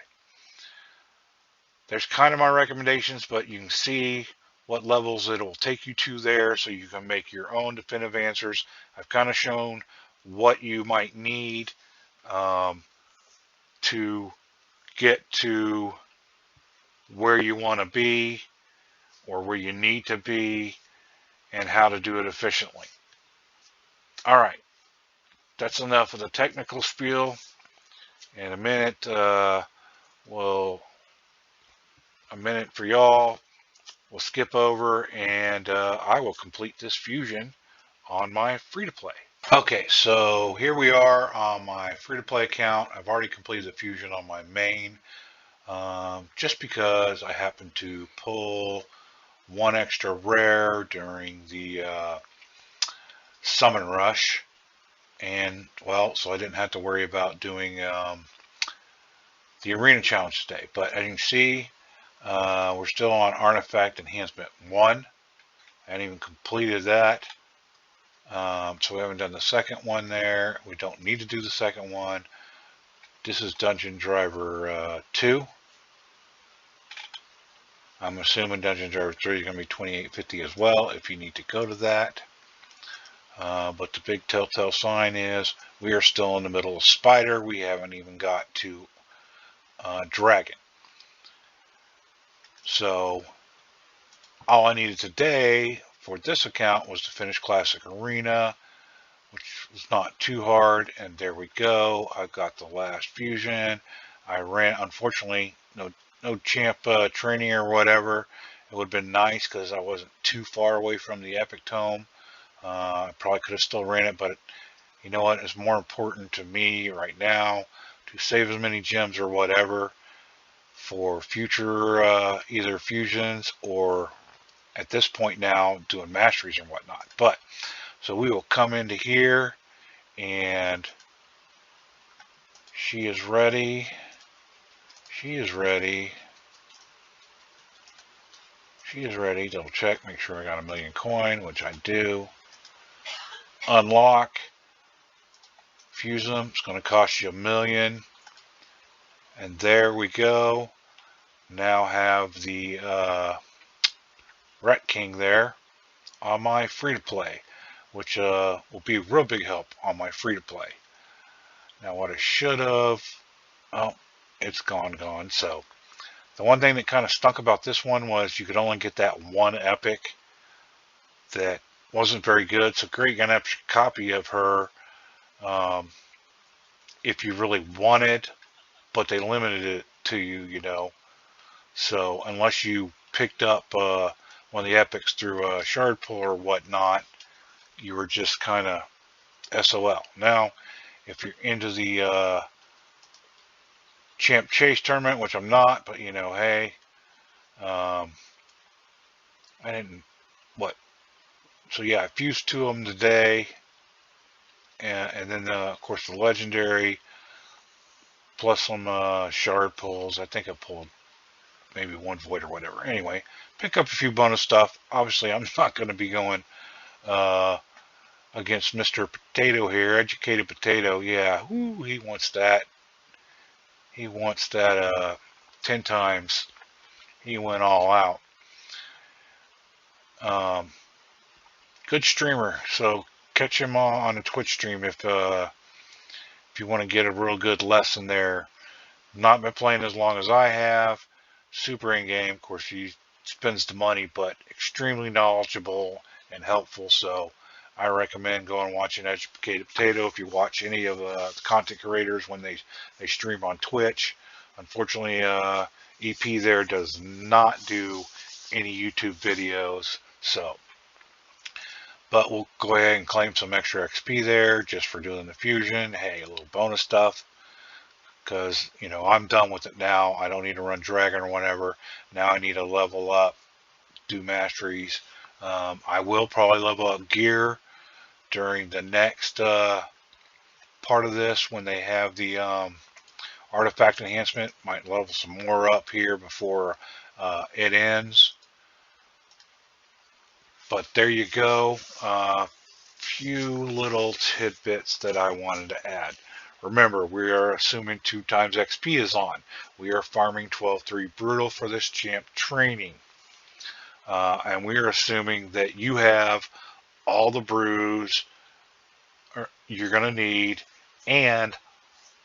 Speaker 1: There's kind of my recommendations, but you can see what levels it will take you to there, so you can make your own definitive answers. I've kind of shown what you might need to get to where you want to be or where you need to be and how to do it efficiently. All right, that's enough of the technical spiel. In a minute, a minute for y'all. We'll skip over and I will complete this fusion on my free-to-play. Okay, so here we are on my free-to-play account. I've already completed the fusion on my main, just because I happened to pull 1 extra rare during the summon rush, and so I didn't have to worry about doing the arena challenge today. But as you can see, we're still on Artifact Enhancement 1. I haven't even completed that. So we haven't done the second one there. We don't need to do the second one. This is Dungeon Driver 2. I'm assuming Dungeon Driver 3 is going to be 2850 as well if you need to go to that. But the big telltale sign is we are still in the middle of Spider. We haven't even got to Dragon. So all I needed today for this account was to finish Classic Arena, which was not too hard. And there we go. I got the last fusion. I ran, unfortunately, no champ training or whatever. It would have been nice because I wasn't too far away from the Epic Tome. I probably could have still ran it, but you know what? It's more important to me right now to save as many gems or whatever for future either fusions or at this point now doing masteries and whatnot. But so we will come into here and she is ready. She is ready. She is ready. Double check, make sure I got 1,000,000 coin, which I do. Unlock. Fuse them. It's going to cost you 1,000,000. And there we go. Now have the Ret King there on my free-to-play, which will be a real big help on my free-to-play. Now what I should have, oh, it's gone. So the one thing that kind of stunk about this one was you could only get that one epic that wasn't very good. So great, an extra copy of her if you really wanted, but they limited it to you, you know. So unless you picked up one of the epics through a shard pull or whatnot, you were just kind of SOL. Now, if you're into the Champ Chase tournament, which I'm not, but you know, hey, I didn't, what? So yeah, I fused 2 of them today, and then of course the legendary, plus some shard pulls. I think I pulled maybe 1 void or whatever. Anyway, pick up a few bonus stuff. Obviously, I'm not going to be going against Mr. Potato here. Educated Potato, yeah, ooh, he wants that. He wants that 10 times. He went all out. Good streamer, so catch him on a Twitch stream if you want to get a real good lesson there. Not been playing as long as I have. Super in game, of course he spends the money, but extremely knowledgeable and helpful. So I recommend going and watching Educated Potato if you watch any of the content creators when they stream on Twitch. Unfortunately, EP there does not do any YouTube videos, so. But we'll go ahead and claim some extra XP there just for doing the fusion. Hey, a little bonus stuff. Because, you know, I'm done with it now. I don't need to run Dragon or whatever. Now I need to level up, do masteries. I will probably level up gear during the next part of this when they have the artifact enhancement. Might level some more up here before it ends. But there you go. Few little tidbits that I wanted to add. Remember, we are assuming 2 times XP is on. We are farming 12-3 Brutal for this champ training. And we are assuming that you have all the brews you're going to need and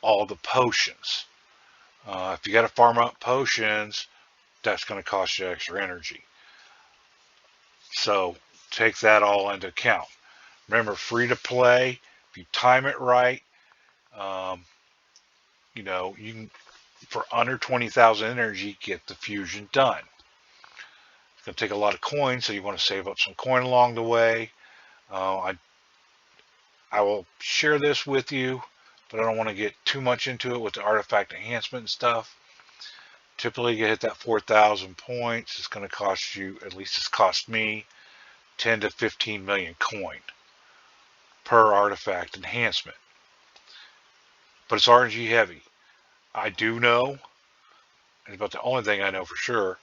Speaker 1: all the potions. If you got to farm up potions, that's going to cost you extra energy. So take that all into account. Remember, free to play. If you time it right, you know, you can, for under 20,000 energy, get the fusion done. It's going to take a lot of coins, so you want to save up some coin along the way. I will share this with you, but I don't want to get too much into it with the artifact enhancement and stuff. Typically, you hit that 4,000 points. It's going to cost you, at least it's cost me, 10 to 15 million coin per artifact enhancement. But it's RNG heavy. I do know, and about the only thing I know for sure,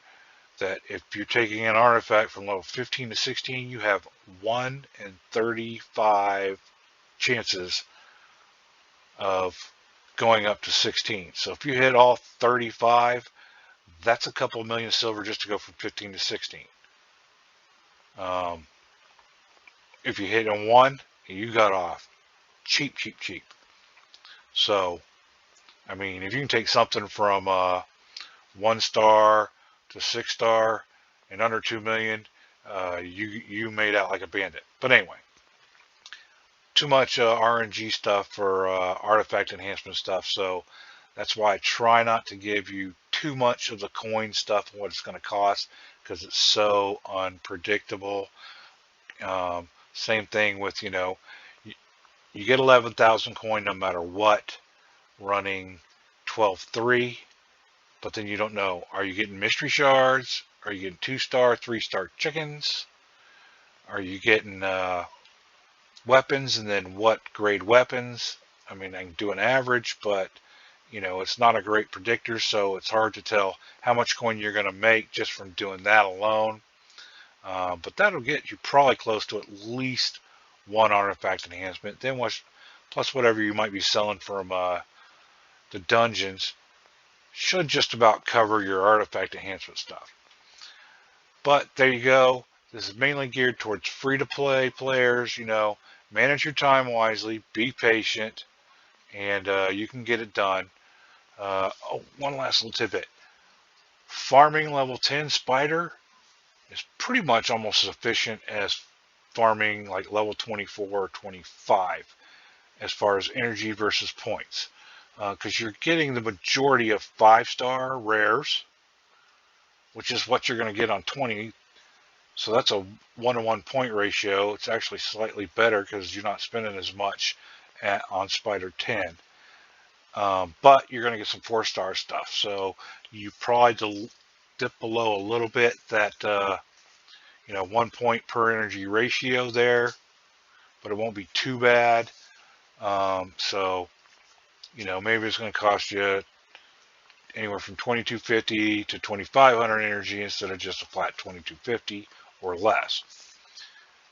Speaker 1: that if you're taking an artifact from level 15 to 16, you have 1 in 35 chances of going up to 16. So if you hit all 35, That's a couple million silver just to go from 15 to 16. Um, if you hit on one, you got off. Cheap, cheap, cheap. So, I mean, if you can take something from 1 star to 6 star in under 2 million, you made out like a bandit. But anyway, too much RNG stuff for artifact enhancement stuff. So that's why I try not to give you too much of the coin stuff and what it's going to cost, because it's so unpredictable. Same thing with, you get 11,000 coin no matter what, running 12.3, but then you don't know, are you getting mystery shards? Are you getting 2-star, 3-star chickens? Are you getting weapons, and then what grade weapons? I mean, I can do an average, but it's not a great predictor, so it's hard to tell how much coin you're going to make just from doing that alone. But that'll get you probably close to at least one artifact enhancement. Then plus whatever you might be selling from the dungeons should just about cover your artifact enhancement stuff. But there you go. This is mainly geared towards free-to-play players. Manage your time wisely, be patient, and you can get it done. One last little tidbit. Farming level 10 spider is pretty much almost as efficient as farming like level 24 or 25 as far as energy versus points, because you're getting the majority of 5-star rares, which is what you're going to get on 20. So that's a 1-to-1 point ratio. It's actually slightly better because you're not spending as much on Spider 10. But you're going to get some 4-star stuff. So you probably dip below a little bit that 1 point per energy ratio there, but it won't be too bad. So maybe it's going to cost you anywhere from 2250 to 2500 energy instead of just a flat 2250 or less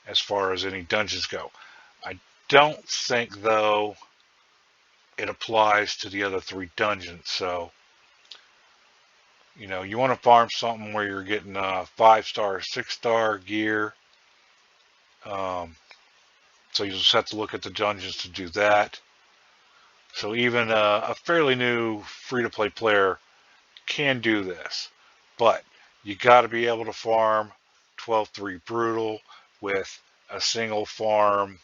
Speaker 1: as far as any dungeons go. I don't think, though, it applies to the other 3 dungeons. So you want to farm something where you're getting 5-star, 6-star gear. So you just have to look at the dungeons to do that. So even a fairly new free-to-play player can do this, but you got to be able to farm 12.3 brutal with a single farmer.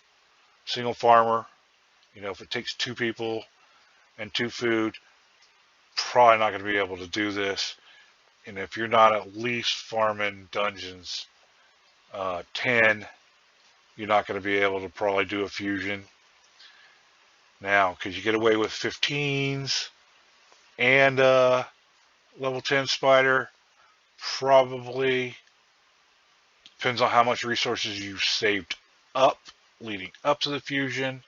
Speaker 1: If it takes 2 people and 2 food, probably not going to be able to do this. And if you're not at least farming dungeons 10, you're not going to be able to probably do a fusion. Now, could you get away with 15s and level 10 spider? Probably. Depends on how much resources you saved up leading up to the fusion,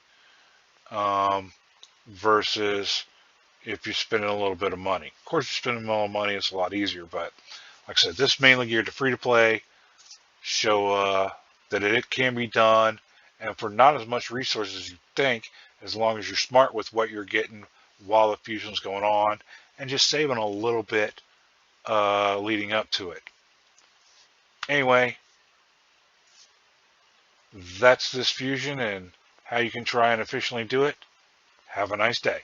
Speaker 1: versus if you're spending a little bit of money. Of course, you're spending a little money, it's a lot easier, but like I said, this is mainly geared to free-to-play, show that it can be done, and for not as much resources as you think, as long as you're smart with what you're getting while the fusion's going on, and just saving a little bit leading up to it. Anyway, that's this fusion and how you can try and efficiently do it. Have a nice day.